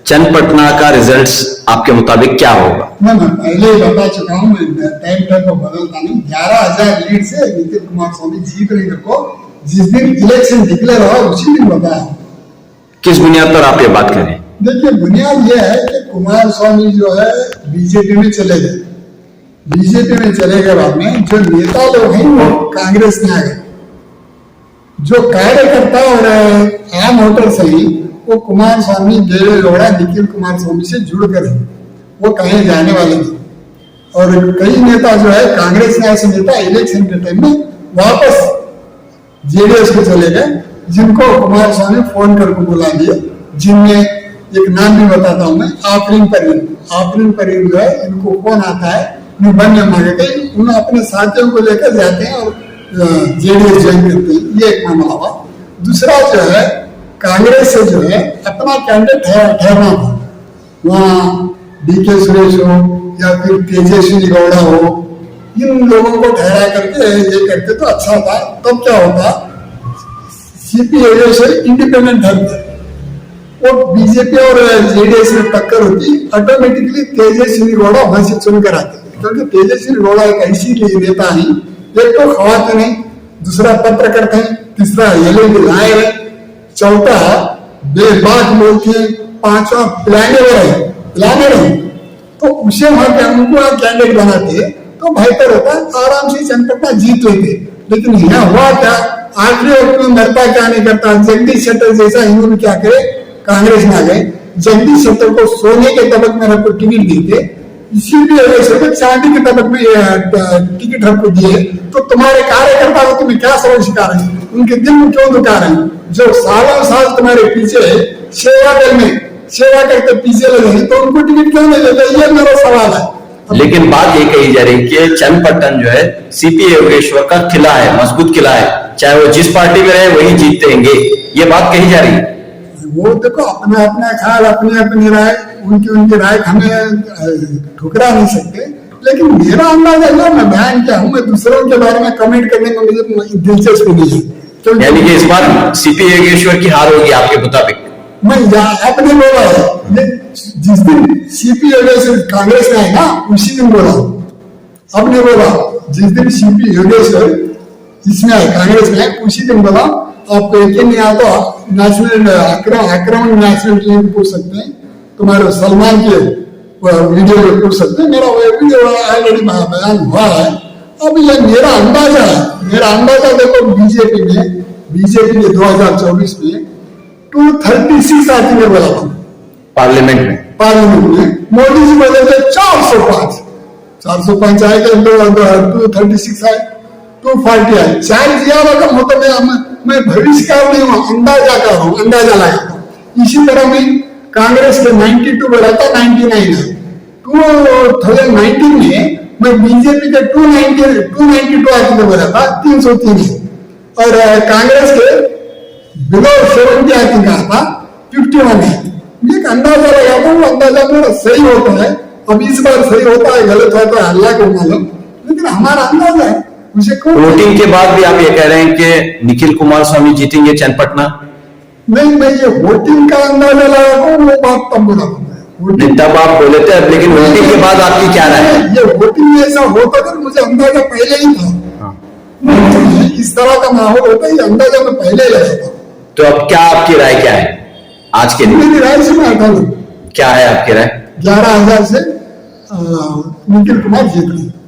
चन्नपटना का रिजल्ट्स आपके मुताबिक क्या होगा? मैं पहले ही बता चुका हूँ, टाइम को बदलता नहीं। 11,000 लीड से निखिल कुमार स्वामी जीत रहे को जिस दिन इलेक्शन डिक्लेयर हुआ उसी दिन बताया। किस बुनियाद पर आप ये बात करें? देखिए, बुनियाद यह है कि कुमार स्वामी जो है बीजेपी में चले गए। बीजेपी में चले गए बाद में जो नेता लोग हैं वो कांग्रेस में आ गए। जो कार्यकर्ता और आम वोटर्स हैं वो कुमार स्वामी, देवेगौड़ा, निखिल कुमार स्वामी से जुड़कर है, वो कहीं जाने वाले नहीं। और कई नेता जो है कांग्रेस में ऐसे नेता इलेक्शन के टाइम में वापस जेडीएस को चले गए, जिनको कुमार स्वामी फोन करके बुला दिए। जिनमें एक नाम भी बताता हूं मैं, आफरीन परवीन जो है, इनको फोन आता है बनने मांगे थे, उन्हें अपने साथियों को लेकर जाते हैं और जेडीएस ज्वाइन करते हैं। ये एक मामला हुआ। दूसरा जो है कांग्रेस से जो है अपना कैंडिडेट ठहरना था, वहाँ डीके सुरेश हो या फिर तेजस्वी गौड़ा हो, इन लोगों को ठहरा करके ये करते तो अच्छा था। तब क्या होता, सीपीआई से इंडिपेंडेंट ठहरते, वो बीजेपी और जेडीएस में टक्कर होती, ऑटोमेटिकली तेजस्वी गौड़ा वहां से चुनकर आते। क्योंकि तेजस्वी गौड़ा एक ऐसी नेता है, एक तो खवाते नहीं, दूसरा पत्रकर्ता है, तीसरा एलएलबी लायर है, चौथा बेबाक बोलती है, पांचवा प्लानर है। तो उसे वहां पे उनको कैंडिडेट बनाते तो बेहतर होता, आराम से चन्नपटना जीत लेते। लेकिन यहाँ हुआ क्या, आखिरी वक्त में मरता क्या नहीं करता, जगदीश शेट्टर जैसा इन्होंने क्या करे, कांग्रेस में आ गए। जगदीश शेट्टर को सोने के तबक में रखकर टिकट देते, इसी भी चांदी के तबक में टिकट हमको दिए। तो तुम्हारे कार्यकर्ता को तुम्हें क्या समझ सिखा रहे हैं, उनके दिल में क्यों दुखा रहे हैं? जो सालों साल तुम्हारे पीछे सेवा दल में सेवा करके पीछे लगे, तो उनको टिकट क्यों नहीं देते? ये मेरा सवाल है। लेकिन बात ये कही जा रही है कि चन्नपटन जो है सीपी योगेश्वर का किला है, मजबूत किला है, चाहे वो जिस पार्टी में रहे वही जीतेंगे, ये बात कही जा रही है। वो देखो अपना अपना ख्याल, अपनी राय, उनकी राय हमें ठुकरा नहीं सकते। लेकिन मेरा अंदाजा है, मैं बयान क्या हूँ, मैं दूसरों के बारे में कमेंट करने में मुझे दिलचस्पी नहीं है। यानी कि इस बार सीपी योगेश्वर की हार होगी आपके मुताबिक? मैं आपने बोला है, जिस दिन सीपी योगेश्वर कांग्रेस में है ना, उसी दिन बोला। आपने बोला जिस दिन सीपी योगेश्वर इसमें है, कांग्रेस में है, उसी दिन बोला। आप यकीन नहीं आता, नेशनल आक्रमण नेशनल टीम पूछ सकते हैं, तुम्हारे सलमान के वीडियो में पूछ सकते हैं, मेरा वीडियो ऑलरेडी बयान हुआ है। अब ये मेरा अंदाजा देखो, बीजेपी ने 2024 में 236 आती में बोला था पार्लियामेंट में, मोदी जी बोले थे 405 आए थे, 236 आए, 240 आए, 4 ज्यादा होता। मैं भविष्यकार नहीं हूँ, अंदाजा कर रहा हूँ, अंदाजा लगाया। इसी तरह में कांग्रेस के 92 बोला था, 99 है। 2019 में मैं बीजेपी के 292 आती में बोला था, 303 है। और कांग्रेस के बिलो 70 आती कहा था, 51 है। एक अंदाजा लगाता हूँ, अंदाजा मेरा सही होता है। अब इस बार सही होता है, गलत होता है, अल्लाह को मालूम, लेकिन हमारा अंदाजा है। वोटिंग के बाद भी आप ये कह रहे हैं कि निखिल कुमार स्वामी जीतेंगे चन्नपटना? नहीं, मैं ये वोटिंग का अंदाजा लगाता हूँ, वो बात तब बोला तब आप बोले थे, लेकिन वोटिंग के बाद आपकी क्या राय है? ये वोटिंग में ऐसा होता था, मुझे अंदाजा पहले ही था। इस तरह का माहौल होता है, ये अंदाजा मैं पहले ही लगा था। तो अब क्या आपकी राय क्या है आज के दिन? मेरी राय से मैं हटा लूँ। क्या है आपकी राय? 11,000 से निखिल कुमार जीत रहे।